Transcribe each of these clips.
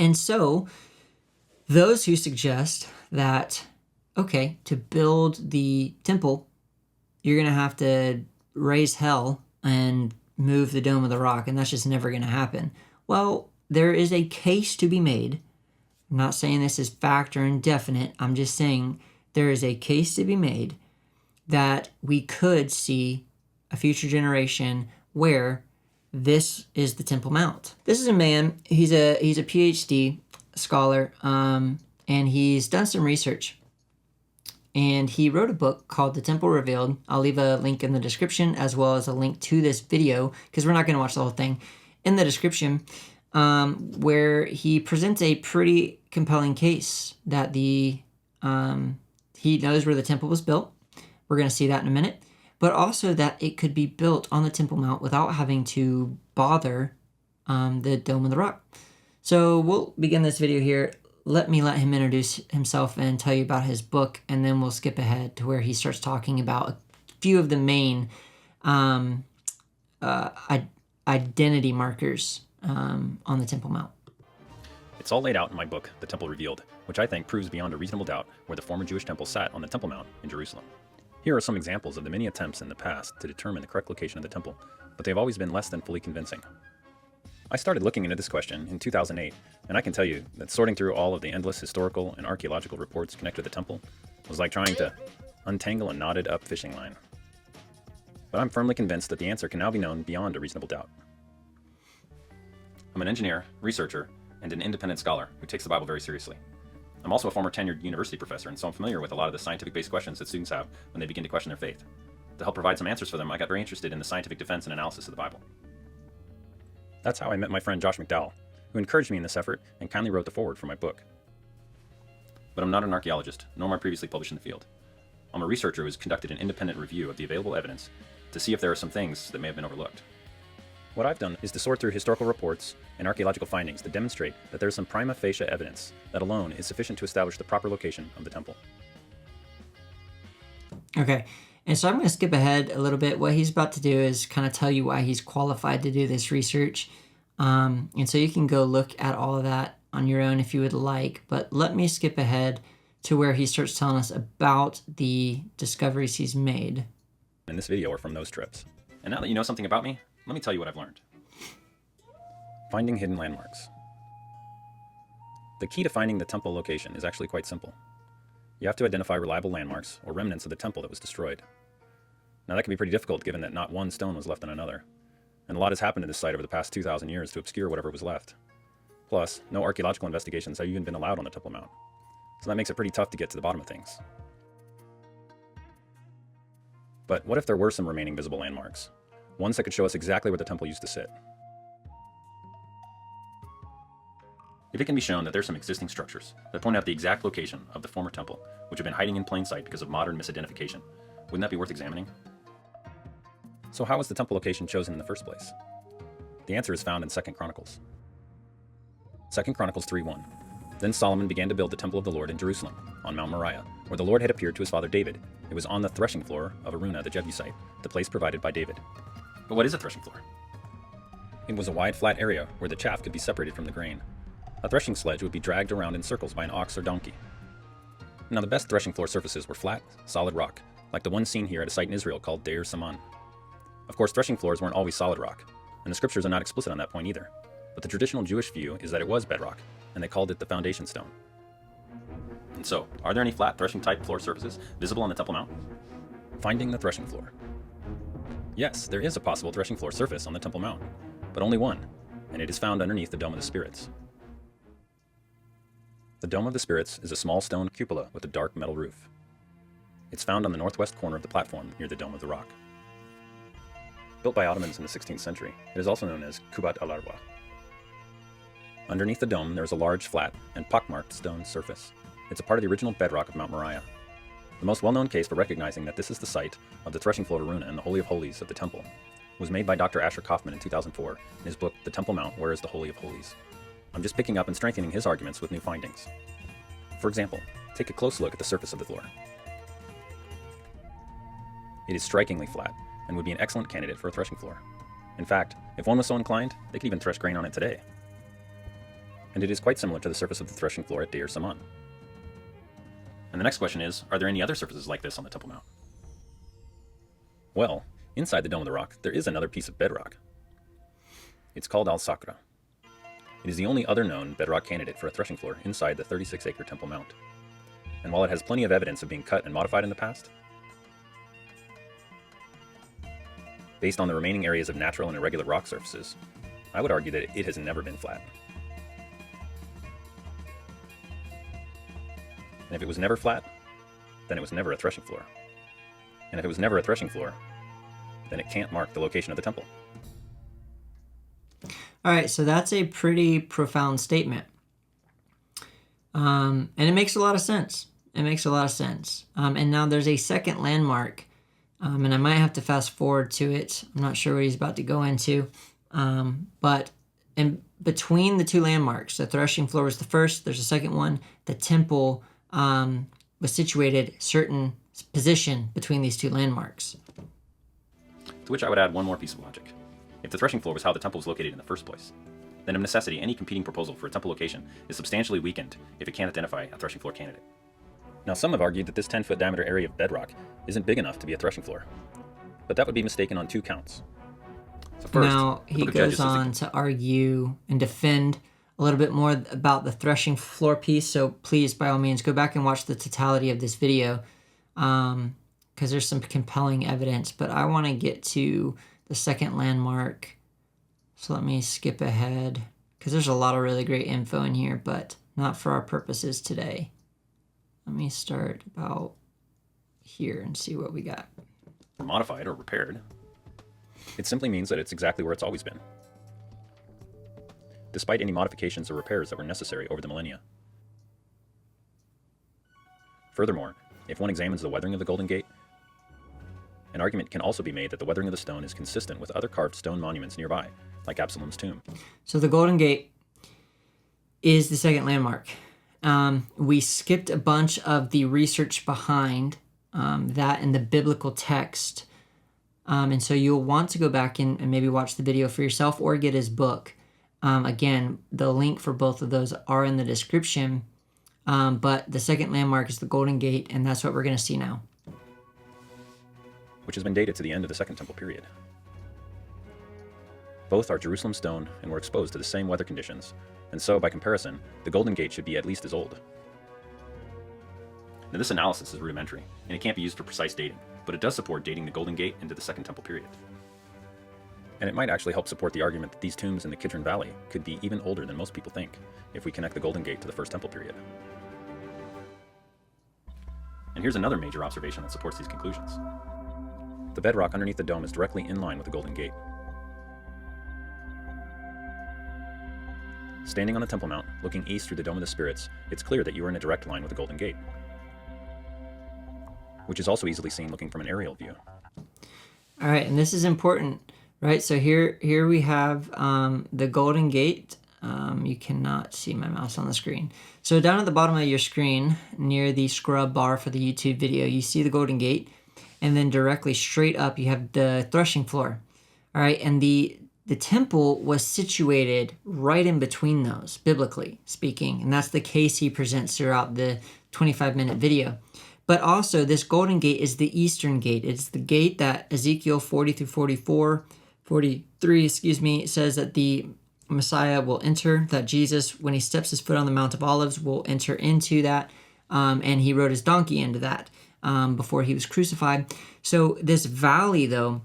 And so those who suggest that, okay, to build the temple, you're going to have to raise hell and move the Dome of the Rock, and that's just never going to happen. Well, there is a case to be made. I'm not saying this is fact or indefinite. I'm just saying there is a case to be made that we could see a future generation where this is the Temple Mount. This is a man, he's a Ph.D. scholar, and he's done some research. And he wrote a book called The Temple Revealed. I'll leave a link in the description as well as a link to this video because we're not going to watch the whole thing in the description, where he presents a pretty compelling case that he knows where the temple was built. We're going to see that in a minute. But also that it could be built on the Temple Mount without having to bother the Dome of the Rock. So we'll begin this video here. Let him introduce himself and tell you about his book, and then we'll skip ahead to where he starts talking about a few of the main identity markers on the Temple Mount. It's all laid out in my book, The Temple Revealed, which I think proves beyond a reasonable doubt where the former Jewish temple sat on the Temple Mount in Jerusalem. Here are some examples of the many attempts in the past to determine the correct location of the temple, but they've always been less than fully convincing. I started looking into this question in 2008, and I can tell you that sorting through all of the endless historical and archaeological reports connected to the temple was like trying to untangle a knotted up fishing line. But I'm firmly convinced that the answer can now be known beyond a reasonable doubt. I'm an engineer, researcher, and an independent scholar who takes the Bible very seriously. I'm also a former tenured university professor, and so I'm familiar with a lot of the scientific-based questions that students have when they begin to question their faith. To help provide some answers for them, I got very interested in the scientific defense and analysis of the Bible. That's how I met my friend Josh McDowell, who encouraged me in this effort and kindly wrote the foreword for my book. But I'm not an archaeologist, nor am I previously published in the field. I'm a researcher who has conducted an independent review of the available evidence to see if there are some things that may have been overlooked. What I've done is to sort through historical reports and archaeological findings to demonstrate that there is some prima facie evidence that alone is sufficient to establish the proper location of the temple. Okay. And so I'm going to skip ahead a little bit. What he's about to do is kind of tell you why he's qualified to do this research. And so you can go look at all of that on your own if you would like. But let me skip ahead to where he starts telling us about the discoveries he's made. In this video are from those trips. And now that you know something about me, let me tell you what I've learned. Finding hidden landmarks. The key to finding the temple location is actually quite simple. You have to identify reliable landmarks or remnants of the temple that was destroyed. Now that can be pretty difficult given that not one stone was left on another, and a lot has happened to this site over the past 2,000 years to obscure whatever was left. Plus, no archaeological investigations have even been allowed on the Temple Mount, so that makes it pretty tough to get to the bottom of things. But what if there were some remaining visible landmarks? Ones that could show us exactly where the temple used to sit. If it can be shown that there are some existing structures that point out the exact location of the former temple, which have been hiding in plain sight because of modern misidentification, wouldn't that be worth examining? So how was the temple location chosen in the first place? The answer is found in 2 Chronicles. 2 Chronicles 3:1. Then Solomon began to build the temple of the Lord in Jerusalem, on Mount Moriah, where the Lord had appeared to his father David. It was on the threshing floor of Araunah the Jebusite, the place provided by David. But what is a threshing floor? It was a wide, flat area where the chaff could be separated from the grain. A threshing sledge would be dragged around in circles by an ox or donkey. Now the best threshing floor surfaces were flat, solid rock, like the one seen here at a site in Israel called Deir Saman. Of course, threshing floors weren't always solid rock, and the scriptures are not explicit on that point either, but the traditional Jewish view is that it was bedrock, and they called it the foundation stone. And so, are there any flat threshing type floor surfaces visible on the Temple Mount? Finding the threshing floor. Yes, there is a possible threshing floor surface on the Temple Mount, but only one, and it is found underneath the Dome of the Spirits. The Dome of the Spirits is a small stone cupola with a dark metal roof. It's found on the northwest corner of the platform near the Dome of the Rock. Built by Ottomans in the 16th century, it is also known as Kubat al-Arwa. Underneath the dome, there is a large, flat, and pockmarked stone surface. It's a part of the original bedrock of Mount Moriah. The most well-known case for recognizing that this is the site of the threshing floor Araunah and the Holy of Holies of the temple was made by Dr. Asher Kaufman in 2004 in his book, The Temple Mount, Where is the Holy of Holies? I'm just picking up and strengthening his arguments with new findings. For example, take a close look at the surface of the floor. It is strikingly flat and would be an excellent candidate for a threshing floor. In fact, if one was so inclined, they could even thresh grain on it today. and it is quite similar to the surface of the threshing floor at Deir Saman. And the next question is, are there any other surfaces like this on the Temple Mount? Well, inside the Dome of the Rock, there is another piece of bedrock. It's called Al-Sakra. It is the only other known bedrock candidate for a threshing floor inside the 36-acre Temple Mount. And while it has plenty of evidence of being cut and modified in the past, based on the remaining areas of natural and irregular rock surfaces, I would argue that it has never been flat. And if it was never flat, then it was never a threshing floor. And if it was never a threshing floor, then it can't mark the location of the temple. All right, so that's a pretty profound statement. And it makes a lot of sense. It makes a lot of sense. And now there's a second landmark, and I might have to fast forward to it. I'm not sure what he's about to go into. But in between the two landmarks, the threshing floor was the first, there's a second one. The temple was situated certain position between these two landmarks. To which I would add one more piece of logic. If the threshing floor was how the temple was located in the first place, then of necessity any competing proposal for a temple location is substantially weakened if it can't identify a threshing floor candidate. Now some have argued that this 10-foot diameter area of bedrock isn't big enough to be a threshing floor, but that would be mistaken on two counts. So first, now he goes on to argue and defend a little bit more about the threshing floor piece, so please by all means go back and watch the totality of this video, because there's some compelling evidence, but I want to get to the second landmark. So let me skip ahead because there's a lot of really great info in here, but not for our purposes today. Let me start about here and see what we got. Modified or repaired. It simply means that it's exactly where it's always been, despite any modifications or repairs that were necessary over the millennia. Furthermore, if one examines the weathering of the Golden Gate, an argument can also be made that the weathering of the stone is consistent with other carved stone monuments nearby, like Absalom's tomb. So the Golden Gate is the second landmark. We skipped a bunch of the research behind that in the biblical text. And so you'll want to go back and maybe watch the video for yourself or get his book. Again, the link for both of those are in the description. But the second landmark is the Golden Gate, and that's what we're going to see now. Which has been dated to the end of the Second Temple period. Both are Jerusalem stone and were exposed to the same weather conditions, and so, by comparison, the Golden Gate should be at least as old. Now this analysis is rudimentary, and it can't be used for precise dating, but it does support dating the Golden Gate into the Second Temple period. And it might actually help support the argument that these tombs in the Kidron Valley could be even older than most people think, if we connect the Golden Gate to the First Temple period. And here's another major observation that supports these conclusions. The bedrock underneath the dome is directly in line with the Golden Gate. Standing on the Temple Mount, looking east through the Dome of the Spirits, it's clear that you are in a direct line with the Golden Gate, which is also easily seen looking from an aerial view. All right, and this is important, right? So here we have the Golden Gate. You cannot see my mouse on the screen. So down at the bottom of your screen, near the scrub bar for the YouTube video, you see the Golden Gate. And then directly straight up, you have the threshing floor. All right, and the temple was situated right in between those, biblically speaking. And that's the case he presents throughout the 25-minute video. But also, this Golden Gate is the eastern gate. It's the gate that Ezekiel 40 through 43, says that the Messiah will enter, that Jesus, when he steps his foot on the Mount of Olives, will enter into that. And he rode his donkey into that. Before he was crucified. So this valley, though,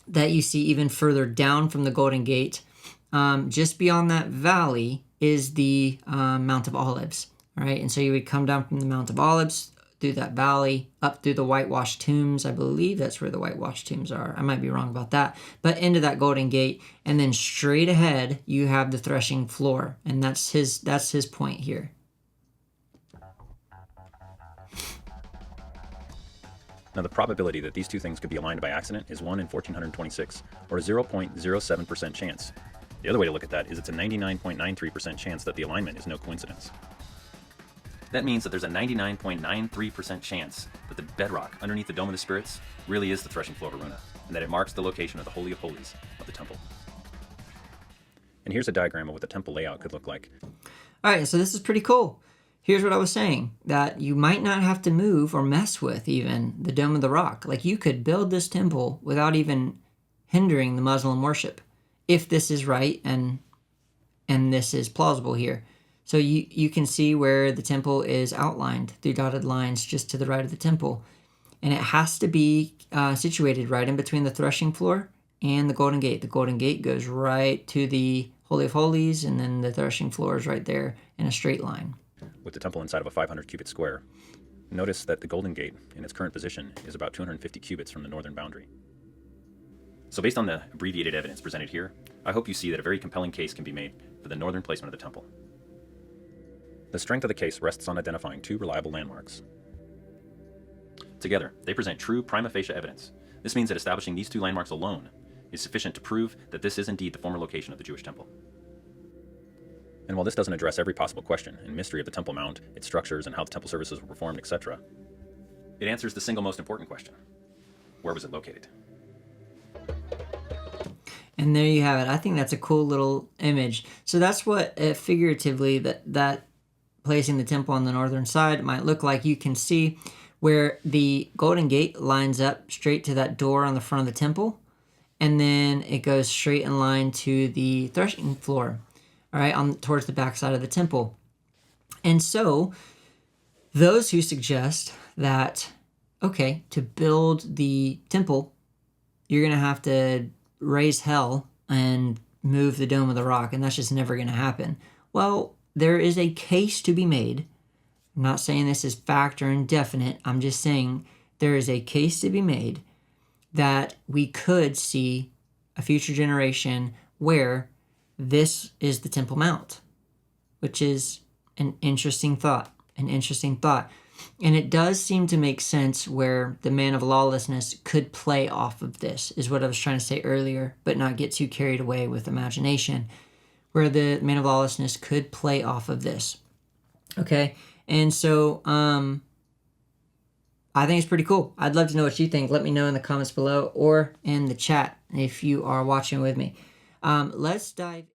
that you see even further down from the Golden Gate, just beyond that valley is the Mount of Olives, right? And so you would come down from the Mount of Olives through that valley, up through the whitewashed tombs. I believe that's where the whitewashed tombs are. I might be wrong about that. But into that Golden Gate, and then straight ahead, you have the threshing floor. And that's his point here. Now the probability that these two things could be aligned by accident is 1 in 1426, or a 0.07% chance. The other way to look at that is it's a 99.93% chance that the alignment is no coincidence. That means that there's a 99.93% chance that the bedrock underneath the Dome of the Spirits really is the threshing floor of Aruna, and that it marks the location of the Holy of Holies of the temple. And here's a diagram of what the temple layout could look like. All right, so this is pretty cool. Here's what I was saying, that you might not have to move or mess with even the Dome of the Rock. Like, you could build this temple without even hindering the Muslim worship, if this is right and this is plausible here. So you can see where the temple is outlined through dotted lines just to the right of the temple. And it has to be situated right in between the threshing floor and the Golden Gate. The Golden Gate goes right to the Holy of Holies, and then the threshing floor is right there in a straight line. With the temple inside of a 500 cubit square, notice that the Golden Gate, in its current position, is about 250 cubits from the northern boundary. So based on the abbreviated evidence presented here, I hope you see that a very compelling case can be made for the northern placement of the temple. The strength of the case rests on identifying two reliable landmarks. Together, they present true prima facie evidence. This means that establishing these two landmarks alone is sufficient to prove that this is indeed the former location of the Jewish temple. And while this doesn't address every possible question and mystery of the Temple Mount, its structures, and how the temple services were performed, etc., it answers the single most important question: where was it located? And there you have it. I think that's a cool little image. So that's what figuratively that placing the temple on the northern side might look like. You can see where the Golden Gate lines up straight to that door on the front of the temple, and then it goes straight in line to the threshing floor, all right, towards the back side of the temple. And so those who suggest that, okay, to build the temple, you're going to have to raise hell and move the Dome of the Rock, and that's just never going to happen. Well, there is a case to be made. I'm not saying this is fact or indefinite. I'm just saying there is a case to be made that we could see a future generation where this is the Temple Mount, which is an interesting thought. And it does seem to make sense where the man of lawlessness could play off of this, is what I was trying to say earlier, but not get too carried away with imagination, where the man of lawlessness could play off of this. Okay? And so I think it's pretty cool. I'd love to know what you think. Let me know in the comments below or in the chat if you are watching with me. Let's dive